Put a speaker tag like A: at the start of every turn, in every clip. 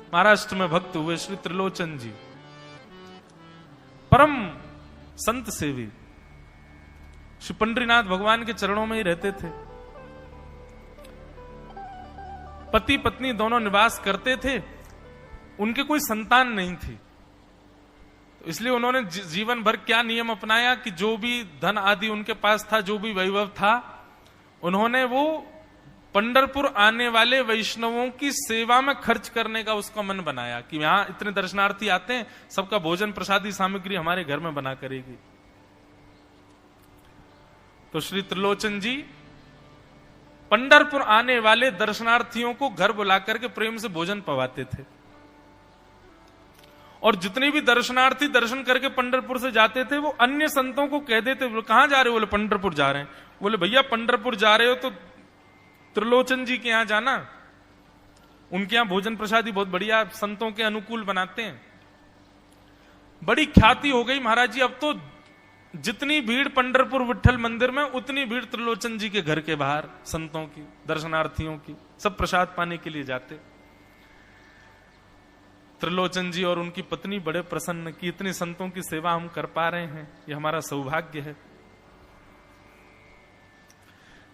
A: महाराष्ट्र में भक्त हुए श्री त्रिलोचन जी, परम संत सेवी, श्री पंडरीनाथ भगवान के चरणों में ही रहते थे। पति पत्नी दोनों निवास करते थे, उनके कोई संतान नहीं थी, तो इसलिए उन्होंने जीवन भर क्या नियम अपनाया कि जो भी धन आदि उनके पास था, जो भी वैभव था, उन्होंने वो पंढरपुर आने वाले वैष्णवों की सेवा में खर्च करने का उसका मन बनाया कि यहां इतने दर्शनार्थी आते हैं, सबका भोजन प्रसादी सामग्री हमारे घर में बना करेगी। तो श्री त्रिलोचन जी पंढरपुर आने वाले दर्शनार्थियों को घर बुला करके प्रेम से भोजन पवाते थे, और जितने भी दर्शनार्थी दर्शन करके पंढरपुर से जाते थे वो अन्य संतों को कह देते, बोले कहां जा रहे हो? बोले पंढरपुर जा रहे हैं। बोले भैया पंढरपुर जा रहे हो तो त्रिलोचन जी के यहां जाना, उनके यहां भोजन प्रसादी बहुत बढ़िया संतों के अनुकूल बनाते हैं। बड़ी ख्याति हो गई महाराज जी, अब तो जितनी भीड़ पंढरपुर विठल मंदिर में उतनी भीड़ त्रिलोचन जी के घर के बाहर संतों की, दर्शनार्थियों की, सब प्रसाद पाने के लिए जाते। त्रिलोचन जी और उनकी पत्नी बड़े प्रसन्न कि इतने संतों की सेवा हम कर पा रहे हैं, ये हमारा सौभाग्य है।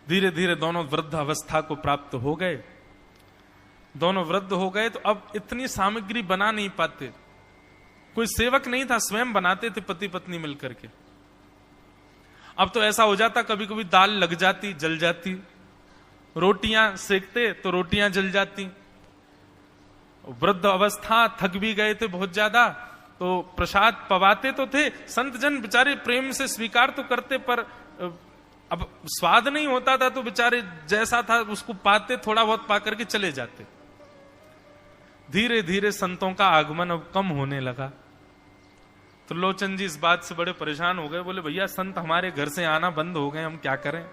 A: धीरे धीरे दोनों वृद्ध अवस्था को प्राप्त हो गए। दोनों वृद्ध हो गए तो अब इतनी सामग्री बना नहीं पाते, कोई सेवक नहीं था, स्वयं बनाते थे पति पत्नी मिलकर के। अब तो ऐसा हो जाता, कभी कभी दाल लग जाती, जल जाती, रोटियां सेकते तो रोटियां जल जाती। वृद्ध अवस्था, थक भी गए थे बहुत ज्यादा, तो प्रसाद पवाते तो थे, संत जन बेचारे प्रेम से स्वीकार तो करते, पर अब स्वाद नहीं होता था तो बेचारे जैसा था उसको पाते, थोड़ा बहुत पा करके चले जाते। धीरे धीरे संतों का आगमन अब कम होने लगा। त्रिलोचन जी इस बात से बड़े परेशान हो गए, बोले भैया संत हमारे घर से आना बंद हो गए, हम क्या करें?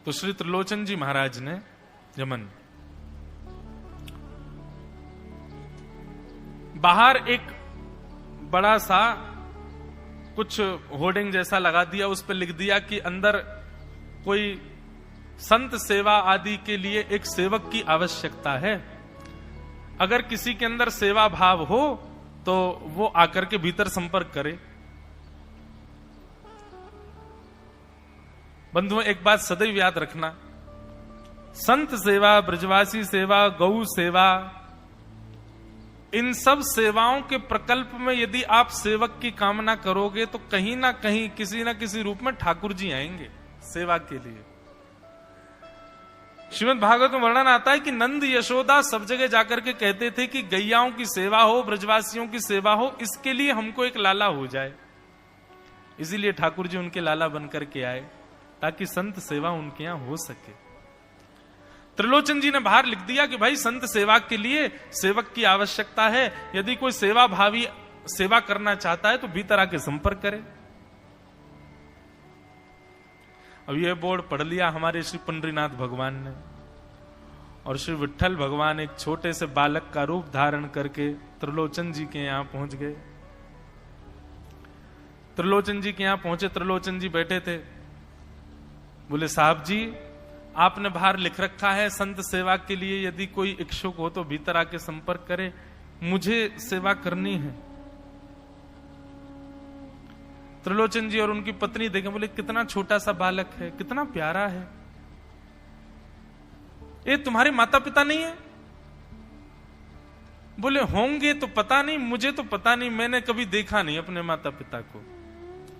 A: तो श्री त्रिलोचन जी महाराज ने यमन बाहर एक बड़ा सा कुछ होर्डिंग जैसा लगा दिया, उस पर लिख दिया कि अंदर कोई संत सेवा आदि के लिए एक सेवक की आवश्यकता है, अगर किसी के अंदर सेवा भाव हो तो वो आकर के भीतर संपर्क करे। बंधुओं एक बात सदैव याद रखना, संत सेवा, ब्रजवासी सेवा, गौ सेवा, इन सब सेवाओं के प्रकल्प में यदि आप सेवक की कामना करोगे तो कहीं ना कहीं किसी ना किसी रूप में ठाकुर जी आएंगे सेवा के लिए। श्रीमद् भागवत में वर्णन आता है कि नंद यशोदा सब जगह जाकर के कहते थे कि गैयाओं की सेवा हो, ब्रजवासियों की सेवा हो, इसके लिए हमको एक लाला हो जाए। इसीलिए ठाकुर जी उनके लाला बनकर के आए ताकि संत सेवा उनके यहां हो सके। त्रिलोचन जी ने बाहर लिख दिया कि भाई संत सेवा के लिए सेवक की आवश्यकता है, यदि कोई सेवा भावी सेवा करना चाहता है तो भीतर आके संपर्क करे। अब यह बोर्ड पढ़ लिया हमारे श्री पंडरीनाथ भगवान ने, और श्री विठल भगवान एक छोटे से बालक का रूप धारण करके त्रिलोचन जी के यहां पहुंच गए। त्रिलोचन जी के यहां पहुंचे, त्रिलोचन जी बैठे थे। बोले साहब जी, आपने बाहर लिख रखा है संत सेवा के लिए यदि कोई इच्छुक हो तो भीतर आके संपर्क करे, मुझे सेवा करनी है। त्रिलोचन जी और उनकी पत्नी देखें, बोले कितना छोटा सा बालक है, कितना प्यारा है, ये तुम्हारे माता पिता नहीं है? बोले होंगे तो पता नहीं, मुझे तो पता नहीं, मैंने कभी देखा नहीं अपने माता पिता को,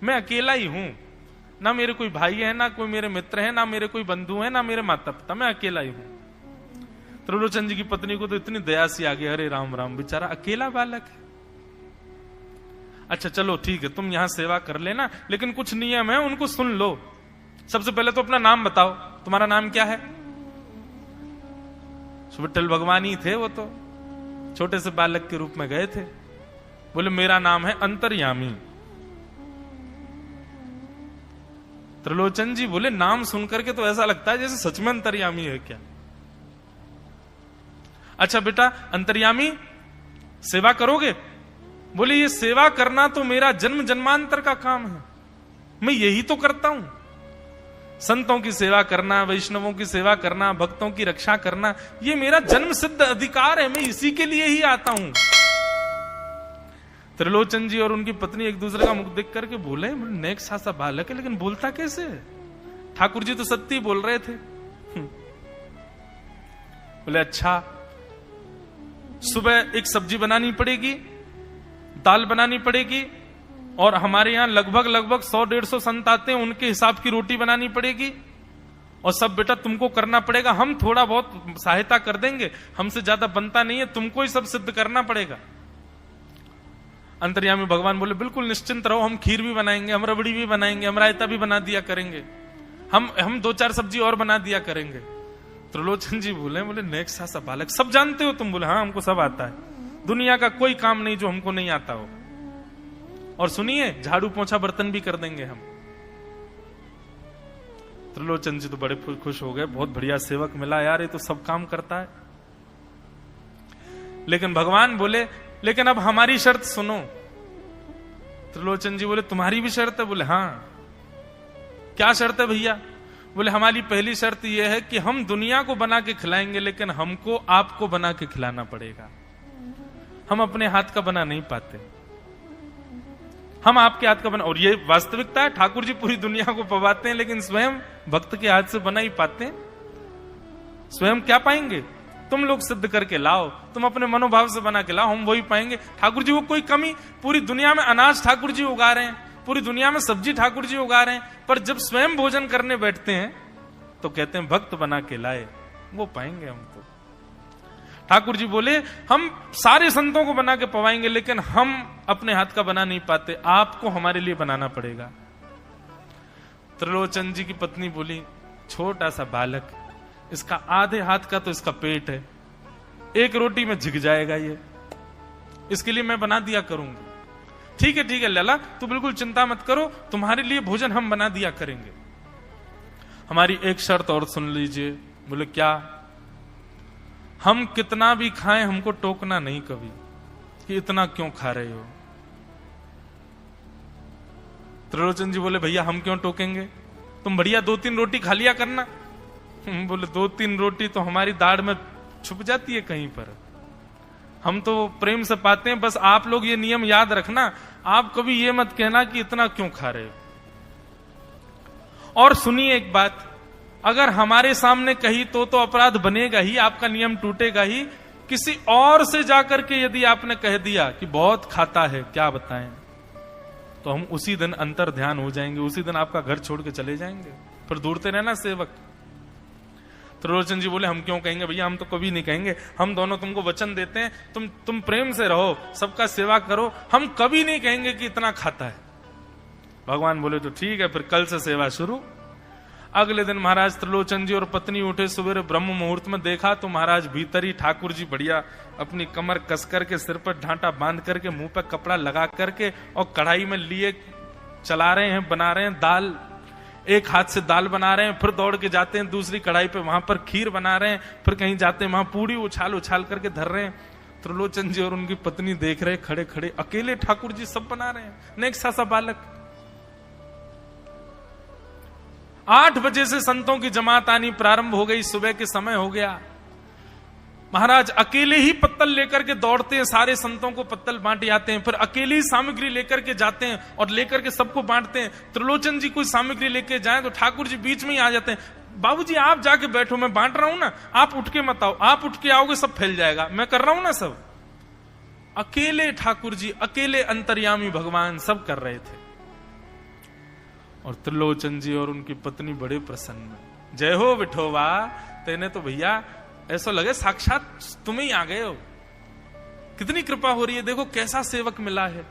A: मैं अकेला ही हूं, ना मेरे कोई भाई है, ना कोई मेरे मित्र है, ना मेरे कोई बंधु है, ना मेरे माता पिता, मैं अकेला ही हूं। त्रिलोचन जी की पत्नी को तो इतनी दया सी आ गई, अरे राम राम, बेचारा अकेला बालक है। अच्छा चलो ठीक है, तुम यहां सेवा कर लेना, लेकिन कुछ नियम है उनको सुन लो। सबसे पहले तो अपना नाम बताओ, तुम्हारा नाम क्या है? विठल भगवान ही थे, वो तो छोटे से बालक के रूप में गए थे। बोले मेरा नाम है अंतर्यामी। त्रिलोचन जी बोले नाम सुनकर के तो ऐसा लगता है जैसे सच में अंतर्यामी है क्या? अच्छा बेटा अंतर्यामी, सेवा करोगे? बोले ये सेवा करना तो मेरा जन्म जन्मांतर का काम है, मैं यही तो करता हूं, संतों की सेवा करना, वैष्णवों की सेवा करना, भक्तों की रक्षा करना, ये मेरा जन्म सिद्ध अधिकार है, मैं इसी के लिए ही आता हूं। त्रिलोचन जी और उनकी पत्नी एक दूसरे का मुख देख करके बोले, नेक सा बालक है लेकिन बोलता कैसे है? ठाकुर जी तो सत्य बोल रहे थे। बोले अच्छा, सुबह एक सब्जी बनानी पड़ेगी, दाल बनानी पड़ेगी, और हमारे यहां लगभग 100-150 संत आते हैं, उनके हिसाब की रोटी बनानी पड़ेगी, और सब बेटा तुमको करना पड़ेगा। हम थोड़ा बहुत सहायता कर देंगे, हमसे ज्यादा बनता नहीं है, तुमको ही सब सिद्ध करना पड़ेगा। अंतर्यामी भगवान बोले बिल्कुल निश्चिंत रहो, हम खीर भी बनाएंगे, हम रबड़ी भी बनाएंगे, हम रायता भी बना दिया करेंगे, हम 2-4 सब्जी और बना दिया करेंगे। त्रिलोचन जी बोले नेक सा बालक, सब जानते हो तुम? बोले हाँ, हमको सब आता है, दुनिया का कोई काम नहीं जो हमको नहीं आता हो, और सुनिए झाड़ू पोंछा बर्तन भी कर देंगे हम। त्रिलोचन जी तो बड़े खुश हो गए, बहुत बढ़िया सेवक मिला यार, ये तो सब काम करता है। लेकिन भगवान बोले लेकिन अब हमारी शर्त सुनो। त्रिलोचन जी बोले तुम्हारी भी शर्त है? बोले हाँ। क्या शर्त है भैया? बोले हमारी पहली शर्त यह है कि हम दुनिया को बना के खिलाएंगे, लेकिन हमको आपको बना के खिलाना पड़ेगा, हम अपने हाथ का बना नहीं पाते, हम आपके हाथ का बना। और ये वास्तविकता है, ठाकुर जी पूरी दुनिया को पवाते हैं, लेकिन स्वयं भक्त के हाथ से बना ही पाते हैं। स्वयं क्या पाएंगे? तुम लोग सिद्ध करके लाओ, तुम अपने मनोभाव से बना के लाओ, हम वही पाएंगे। ठाकुर जी को कोई कमी, पूरी दुनिया में अनाज ठाकुर जी उगा रहे हैं, पूरी दुनिया में सब्जी ठाकुर जी उगा रहे हैं, पर जब स्वयं भोजन करने बैठते हैं तो कहते हैं भक्त बना के लाए, वो पाएंगे हम तो। ठाकुर जी बोले हम सारे संतों को बना के पवाएंगे, लेकिन हम अपने हाथ का बना नहीं पाते, आपको हमारे लिए बनाना पड़ेगा। त्रिलोचन जी की पत्नी बोली छोटा सा बालक, इसका आधे हाथ का तो इसका पेट है, एक रोटी में झिक जाएगा ये, इसके लिए मैं बना दिया करूंगी। ठीक है लला, तू बिल्कुल चिंता मत करो, तुम्हारे लिए भोजन हम बना दिया करेंगे। हमारी एक शर्त और सुन लीजिए। बोले क्या? हम कितना भी खाएं हमको टोकना नहीं कभी कि इतना क्यों खा रहे हो। त्रिलोचन जी बोले भैया हम क्यों टोकेंगे, तुम बढ़िया 2-3 रोटी खा लिया करना। बोले 2-3 रोटी तो हमारी दाढ़ में छुप जाती है कहीं पर, हम तो प्रेम से पाते हैं। बस आप लोग ये नियम याद रखना, आप कभी ये मत कहना कि इतना क्यों खा रहे हो। और सुनिए एक बात, अगर हमारे सामने कही तो अपराध बनेगा ही, आपका नियम टूटेगा ही। किसी और से जाकर के यदि आपने कह दिया कि बहुत खाता है, क्या बताएं, तो हम उसी दिन अंतर ध्यान हो जाएंगे, उसी दिन आपका घर छोड़ के चले जाएंगे, फिर दूरते रहना सेवक। त्रिलोचन जी बोले हम क्यों कहेंगे भैया, हम तो कभी नहीं कहेंगे, हम दोनों तुमको वचन देते हैं, तुम प्रेम से रहो, सबका सेवा करो, हम कभी नहीं कहेंगे कि इतना खाता है। भगवान बोले तो ठीक है, फिर कल से सेवा शुरू। अगले दिन महाराज त्रिलोचन जी और पत्नी उठे, सवेरे ब्रह्म मुहूर्त में देखा तो महाराज भीतर ही ठाकुर जी बढ़िया अपनी कमर कस करके, सिर पर ढांटा बांध करके, मुंह पर कपड़ा लगा करके, और कढ़ाई में लिए चला रहे हैं, बना रहे हैं दाल। एक हाथ से दाल बना रहे हैं, फिर दौड़ के जाते हैं दूसरी कढ़ाई पे, वहां पर खीर बना रहे हैं, फिर कहीं जाते हैं वहां पूरी उछाल उछाल करके धर रहे हैं। त्रिलोचन जी और उनकी पत्नी देख रहे खड़े खड़े, अकेले ठाकुर जी सब बना रहे हैं, नेक सा बालक। 8 बजे से संतों की जमात आनी प्रारंभ हो गई, सुबह के समय हो गया। महाराज अकेले ही पत्तल लेकर के दौड़ते हैं, सारे संतों को पत्तल बांटे आते हैं, फिर अकेले ही सामग्री लेकर के जाते हैं और लेकर के सबको बांटते हैं। त्रिलोचन जी कोई सामग्री लेके जाएं तो ठाकुर जी बीच में ही आ जाते हैं, बाबूजी आप जाके बैठो, मैं बांट रहा हूं ना, आप उठ के मत आओ, आप उठ के आओगे सब फैल जाएगा, मैं कर रहा हूं ना सब। अकेले ठाकुर जी, अकेले अंतर्यामी भगवान सब कर रहे थे। और त्रिलोचन जी और उनकी पत्नी बड़े प्रसन्न, जय हो विठोबा, तेने तो भैया ऐसा लगे साक्षात तुम ही आ गए हो, कितनी कृपा हो रही है, देखो कैसा सेवक मिला है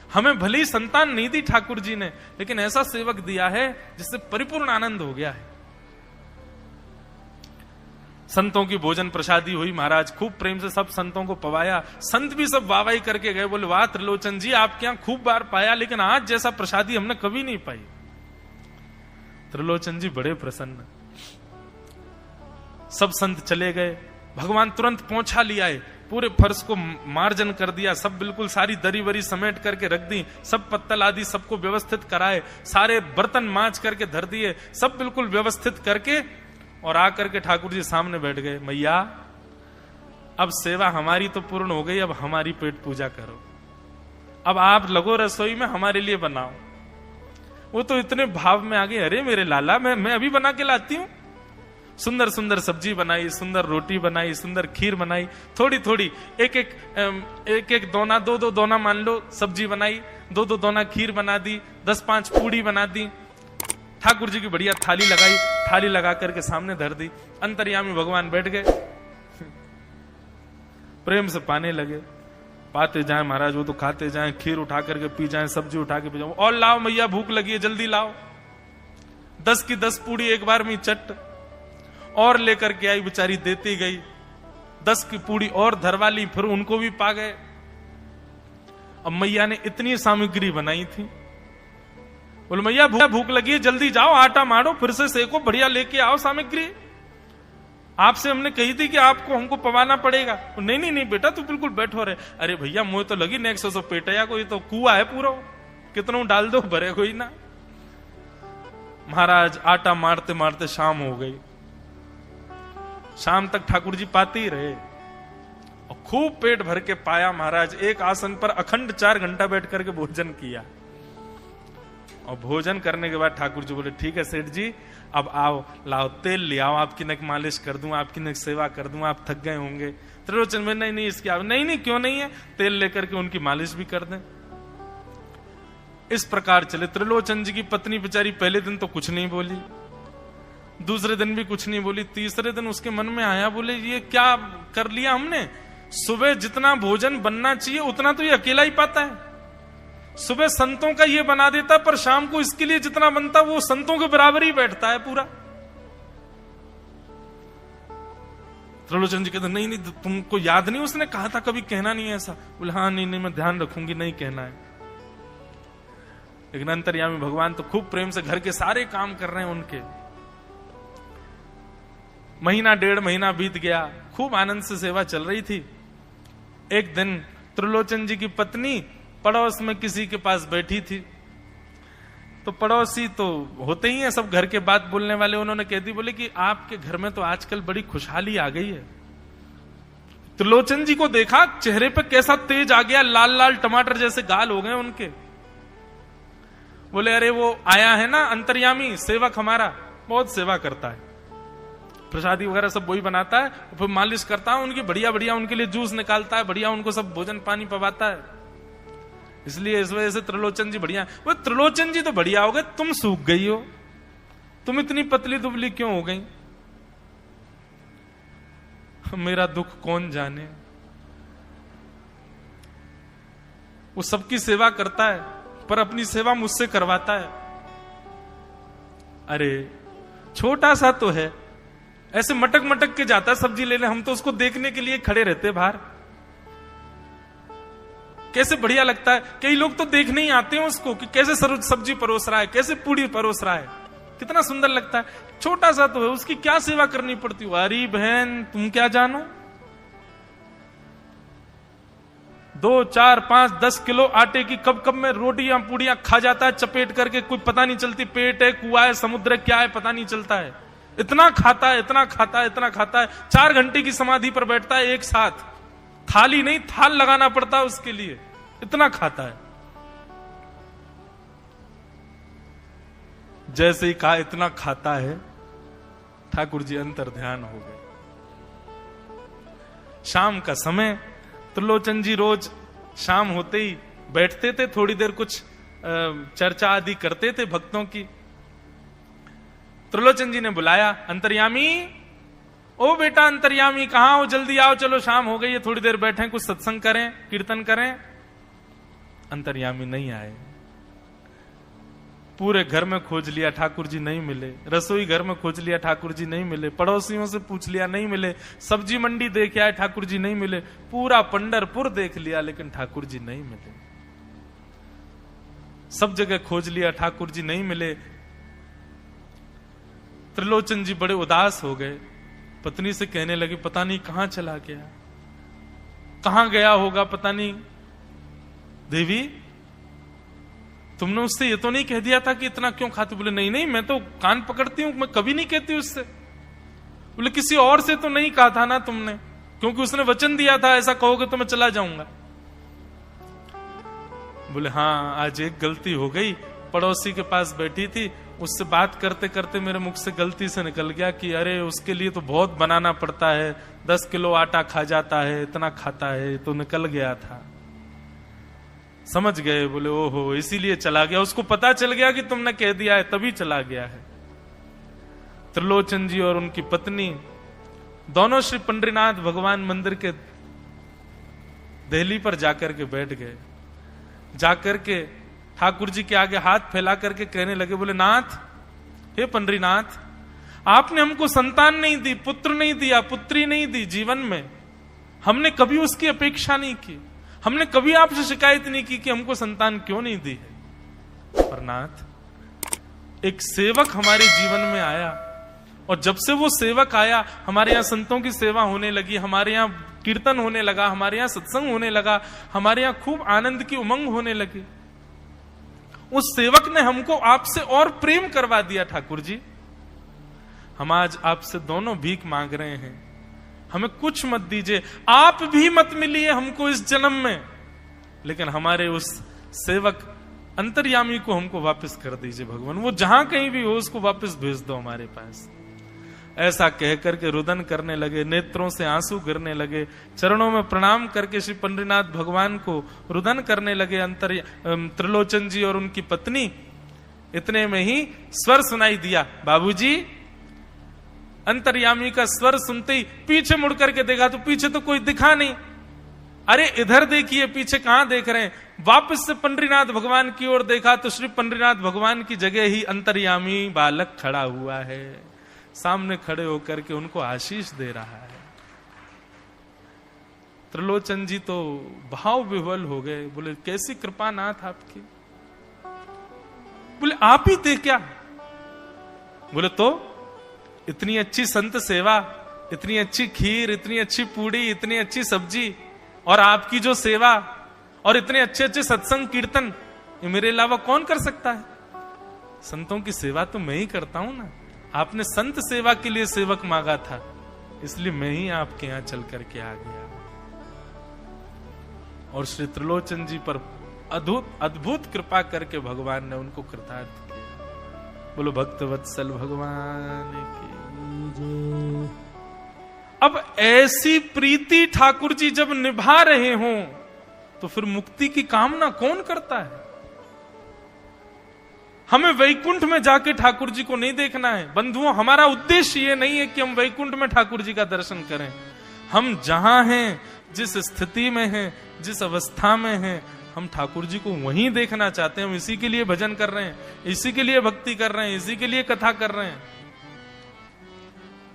A: हमें। भले ही संतान नहीं दी ठाकुर जी ने, लेकिन ऐसा सेवक दिया है जिससे परिपूर्ण आनंद हो गया है। संतों की भोजन प्रसादी हुई, महाराज खूब प्रेम से सब संतों को पवाया। संत भी सब वाहवाही करके गए, बोले वाह त्रिलोचन जी आपके यहां खूब बार पाया, लेकिन आज जैसा प्रसादी हमने कभी नहीं पाई। त्रिलोचन जी बड़े प्रसन्न। सब संत चले गए, भगवान तुरंत पोंछा लिया है पूरे फर्श को मार्जन कर दिया, सब बिल्कुल सारी दरी वरी समेट करके रख दी, सब पत्तल आदि सबको व्यवस्थित कराए, सारे बर्तन मांज करके धर दिए, सब बिल्कुल व्यवस्थित करके और आकर के ठाकुर जी सामने बैठ गए। मैया अब सेवा हमारी तो पूर्ण हो गई, अब हमारी पेट पूजा करो, अब आप लगो रसोई में, हमारे लिए बनाओ। वो तो इतने भाव में आ गए, अरे मेरे लाला मैं अभी बना के लाती हूं। सुंदर सुंदर सब्जी बनाई, सुंदर रोटी बनाई, सुंदर खीर बनाई, थोड़ी थोड़ी एक एक दोना, दो दोना मान लो सब्जी बनाई, दो दोना खीर बना दी, 10-5 पूड़ी बना दी, ठाकुर जी की बढ़िया थाली लगाई, थाली लगा करके सामने धर दी। अंतर्यामी भगवान बैठ गए, प्रेम से पाने लगे, पाते जाए महाराज, वो तो खाते जाए, खीर उठा करके पी जाए, सब्जी उठा के पी जाए, और लाओ मैया भूख लगी है, जल्दी लाओ। 10 की 10 पूड़ी एक बार में चट और लेकर के आई, बेचारी देती गई, 10 की पूड़ी और धरवा ली, फिर उनको भी पा गए। अब मैया ने इतनी सामग्री बनाई थी, बोले मैया भूख लगी है, जल्दी जाओ, आटा मारो, फिर से सेको, बढ़िया लेके आओ सामग्री, आपसे हमने कही थी कि आपको हमको पवाना पड़ेगा। नहीं बेटा तू बिल्कुल बैठो रहे। अरे भैया मुझे तो लगी नेक्स्ट सौ पेटया को, ये तो कुआ है पूरा, कितना डाल दो भरे कोई ना। महाराज आटा मारते मारते शाम हो गई, शाम तक ठाकुर जी पाते ही रहे और खूब पेट भर के पाया। महाराज एक आसन पर अखंड 4 घंटा बैठ करके भोजन किया, और भोजन करने के बाद ठाकुर जी बोले ठीक है सेठ जी, अब आओ, लाओ तेल ले आओ, आपकी नक मालिश कर दूं, आपकी नक सेवा कर दूं, आप थक गए होंगे। त्रिलोचन में नहीं इसकी नहीं क्यों नहीं है, तेल लेकर के उनकी मालिश भी कर दें। इस प्रकार चले। त्रिलोचन जी की पत्नी बेचारी पहले दिन तो कुछ नहीं बोली, दूसरे दिन भी कुछ नहीं बोली, तीसरे दिन उसके मन में आया, बोले ये क्या कर लिया हमने, सुबह जितना भोजन बनना चाहिए उतना तो ये अकेला ही पाता है, सुबह संतों का ये बना देता, पर शाम को इसके लिए जितना बनता वो संतों के बराबर ही बैठता है पूरा। त्रिलोचन जी कहते नहीं तुमको याद नहीं, उसने कहा था कभी कहना नहीं ऐसा। बोले हाँ नहीं मैं ध्यान रखूंगी, नहीं कहना है। लेकिन अंतर्यामी भगवान तो खूब प्रेम से घर के सारे काम कर रहे हैं उनके। महीना 1.5 महीना बीत गया, खूब आनंद से सेवा चल रही थी। एक दिन त्रिलोचन जी की पत्नी पड़ोस में किसी के पास बैठी थी, तो पड़ोसी तो होते ही हैं सब घर के बात बोलने वाले, उन्होंने कह दी, बोले कि आपके घर में तो आजकल बड़ी खुशहाली आ गई है। त्रिलोचन जी को देखा, चेहरे पे कैसा तेज आ गया, लाल लाल टमाटर जैसे गाल हो गए उनके। बोले अरे वो आया है ना अंतर्यामी सेवक हमारा, बहुत सेवा करता है, प्रसादी वगैरह सब वही बनाता है, फिर मालिश करता है उनकी, बढ़िया बढ़िया उनके लिए जूस निकालता है, बढ़िया उनको सब भोजन पानी पवाता है, इसलिए इस वजह से त्रिलोचन जी बढ़िया। वो त्रिलोचन जी तो बढ़िया हो गए, तुम सूख गई हो, तुम इतनी पतली दुबली क्यों हो गई, मेरा दुख कौन जाने। वो सबकी सेवा करता है पर अपनी सेवा मुझसे करवाता है। अरे छोटा सा तो है, ऐसे मटक मटक के जाता है सब्जी लेने, हम तो उसको देखने के लिए खड़े रहते बाहर, कैसे बढ़िया लगता है। कई लोग तो देखने ही आते हैं उसको कि कैसे सब्जी परोस रहा है, कैसे पूड़ी परोस रहा है, कितना सुंदर लगता है। छोटा सा तो है, उसकी क्या सेवा करनी पड़ती है। अरे बहन तुम क्या जानो, 2, 4, 5, 10 किलो आटे की कब कब में रोटियां पूड़ियां खा जाता है चपेट करके, कुछ पता नहीं चलती, पेट है कुआ है समुद्र क्या है पता नहीं चलता है, इतना खाता है इतना खाता है इतना खाता है। 4 घंटे की समाधि पर बैठता है एक साथ, थाली नहीं थाल लगाना पड़ता है उसके लिए, इतना खाता है। जैसे ही कहा इतना खाता है, ठाकुर जी अंतर ध्यान हो गए। शाम का समय, त्रिलोचन जी रोज शाम होते ही बैठते थे, थोड़ी देर कुछ चर्चा आदि करते थे भक्तों की। त्रिलोचन जी ने बुलाया, अंतर्यामी, ओ बेटा अंतर्यामी कहां हो, जल्दी आओ, चलो शाम हो गई है, थोड़ी देर बैठे कुछ सत्संग करें कीर्तन करें। अंतर्यामी नहीं आए, पूरे घर में खोज लिया ठाकुर जी नहीं मिले, रसोई घर में खोज लिया ठाकुर जी नहीं मिले, पड़ोसियों से पूछ लिया नहीं मिले, सब्जी मंडी देख आए ठाकुर जी नहीं मिले, पूरा पंढरपुर देख लिया लेकिन ठाकुर जी नहीं मिले, सब जगह खोज लिया ठाकुर जी नहीं मिले। त्रिलोचन जी बड़े उदास हो गए, पत्नी से कहने लगे पता नहीं कहां चला गया। कहां गया होगा पता नहीं। देवी तुमने उससे ये तो नहीं कह दिया था कि इतना क्यों खाती? बोले नहीं नहीं, मैं तो कान पकड़ती हूं, मैं कभी नहीं कहती उससे। बोले किसी और से तो नहीं कहा था ना तुमने, क्योंकि उसने वचन दिया था ऐसा कहोगे तो मैं चला जाऊंगा। बोले हाँ, आज एक गलती हो गई। पड़ोसी के पास बैठी थी, उससे बात करते करते मेरे मुख से गलती से निकल गया कि अरे उसके लिए तो बहुत बनाना पड़ता है, 10 किलो आटा खा जाता है, इतना खाता है, तो निकल गया था। समझ गए? बोले ओहो, इसीलिए चला गया। उसको पता चल गया कि तुमने कह दिया है, तभी चला गया है। त्रिलोचन जी और उनकी पत्नी दोनों श्री पंडरीनाथ भगवान मंदिर के देहली पर जाकर के बैठ गए। जाकर के ठाकुर जी के आगे हाथ फैला करके कहने लगे, बोले नाथ, हे पंडरीनाथ, आपने हमको संतान नहीं दी, पुत्र नहीं दिया, पुत्री नहीं दी जीवन में। हमने कभी उसकी अपेक्षा नहीं की, हमने कभी आपसे शिकायत नहीं की कि हमको संतान क्यों नहीं दी है। पर नाथ, एक सेवक हमारे जीवन में आया, और जब से वो सेवक आया, हमारे यहाँ संतों की सेवा होने लगी, हमारे यहाँ कीर्तन होने लगा, हमारे यहाँ सत्संग होने लगा, हमारे यहाँ खूब आनंद की उमंग होने लगी। उस सेवक ने हमको आपसे और प्रेम करवा दिया। ठाकुर जी, हम आज आपसे दोनों भीख मांग रहे हैं, हमें कुछ मत दीजिए, आप भी मत मिलिए हमको इस जन्म में, लेकिन हमारे उस सेवक अंतर्यामी को हमको वापस कर दीजिए भगवान। वो जहां कहीं भी हो उसको वापस भेज दो हमारे पास। ऐसा कह करके रुदन करने लगे, नेत्रों से आंसू गिरने लगे, चरणों में प्रणाम करके श्री पंडरीनाथ भगवान को रुदन करने लगे त्रिलोचन जी और उनकी पत्नी। इतने में ही स्वर सुनाई दिया, बाबूजी। अंतर्यामी का स्वर सुनते ही पीछे मुड़ करके देखा तो पीछे तो कोई दिखा नहीं। अरे इधर देखिए, पीछे कहां देख रहे हैं? वापस से पंडरीनाथ भगवान की ओर देखा तो श्री पंडरीनाथ भगवान की जगह ही अंतर्यामी बालक खड़ा हुआ है, सामने खड़े होकर के उनको आशीष दे रहा है। त्रिलोचन जी तो भाव विह्वल हो गए, बोले कैसी कृपा नाथ आपकी। बोले आप ही थे क्या? बोले तो इतनी अच्छी संत सेवा, इतनी अच्छी खीर, इतनी अच्छी पूड़ी, इतनी अच्छी सब्जी, और आपकी जो सेवा, और इतने अच्छे अच्छे सत्संग कीर्तन, ये मेरे अलावा कौन कर सकता है? संतों की सेवा तो मैं ही करता हूं ना। आपने संत सेवा के लिए सेवक मांगा था, इसलिए मैं ही आपके यहां चल करके आ गया। और श्री त्रिलोचन जी पर अद्भुत कृपा करके भगवान ने उनको कृतार्थ किया। बोलो भक्त वत्सल भगवान की जय। अब ऐसी प्रीति ठाकुर जी जब निभा रहे हों तो फिर मुक्ति की कामना कौन करता है? हमें वैकुंठ में जाके ठाकुर जी को नहीं देखना है बंधुओं। हमारा उद्देश्य ये नहीं है कि हम वैकुंठ में ठाकुर जी का दर्शन करें। हम जहां हैं, जिस स्थिति में हैं, जिस अवस्था में हैं, हम ठाकुर जी को वहीं देखना चाहते हैं। हम इसी के लिए भजन कर रहे हैं, इसी के लिए भक्ति कर रहे हैं, इसी के लिए कथा कर रहे हैं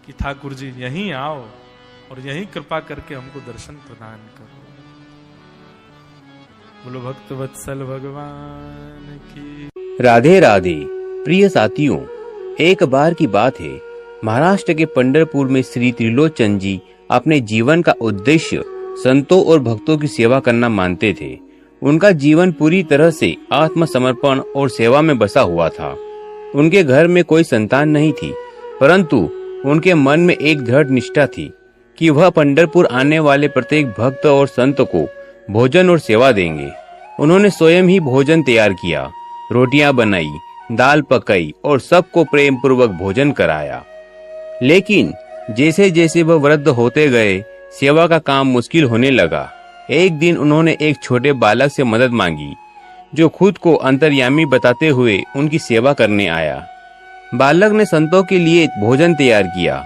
A: कि ठाकुर जी यहीं आओ और यहीं कृपा करके हमको दर्शन प्रदान करो। बोलो भक्त वत्सल भगवान की
B: राधे राधे। प्रिय साथियों, एक बार की बात है, महाराष्ट्र के पंढरपुर में श्री त्रिलोचन जी अपने जीवन का उद्देश्य संतों और भक्तों की सेवा करना मानते थे। उनका जीवन पूरी तरह से आत्मसमर्पण और सेवा में बसा हुआ था। उनके घर में कोई संतान नहीं थी, परंतु उनके मन में एक दृढ़ निष्ठा थी कि वह पंढरपुर आने वाले प्रत्येक भक्त और संत को भोजन और सेवा देंगे। उन्होंने स्वयं ही भोजन तैयार किया, रोटियां बनाई, दाल पकाई और सबको प्रेम पूर्वक भोजन कराया। लेकिन जैसे जैसे वह वृद्ध होते गए, सेवा का काम मुश्किल होने लगा। एक दिन उन्होंने एक छोटे बालक से मदद मांगी, जो खुद को अंतर्यामी बताते हुए उनकी सेवा करने आया। बालक ने संतों के लिए भोजन तैयार किया,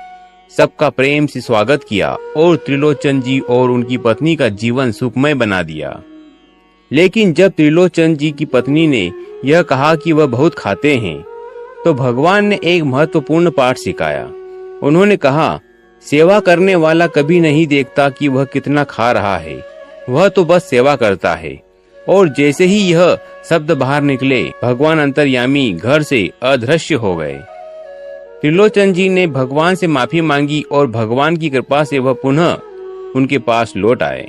B: सबका प्रेम से स्वागत किया और त्रिलोचन जी और उनकी पत्नी का जीवन सुखमय बना दिया। लेकिन जब त्रिलोचन जी की पत्नी ने यह कहा कि वह बहुत खाते हैं, तो भगवान ने एक महत्वपूर्ण पाठ सिखाया। उन्होंने कहा, सेवा करने वाला कभी नहीं देखता कि वह कितना खा रहा है, वह तो बस सेवा करता है। और जैसे ही यह शब्द बाहर निकले, भगवान अंतर्यामी घर से अदृश्य हो गए। त्रिलोचन जी ने भगवान से माफी मांगी और भगवान की कृपा से वह पुनः उनके पास लौट आए।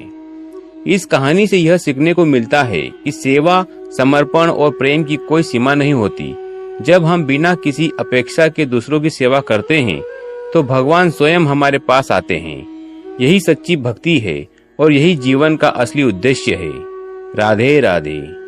B: इस कहानी से यह सीखने को मिलता है कि सेवा, समर्पण और प्रेम की कोई सीमा नहीं होती। जब हम बिना किसी अपेक्षा के दूसरों की सेवा करते हैं तो भगवान स्वयं हमारे पास आते हैं। यही सच्ची भक्ति है और यही जीवन का असली उद्देश्य है। राधे राधे।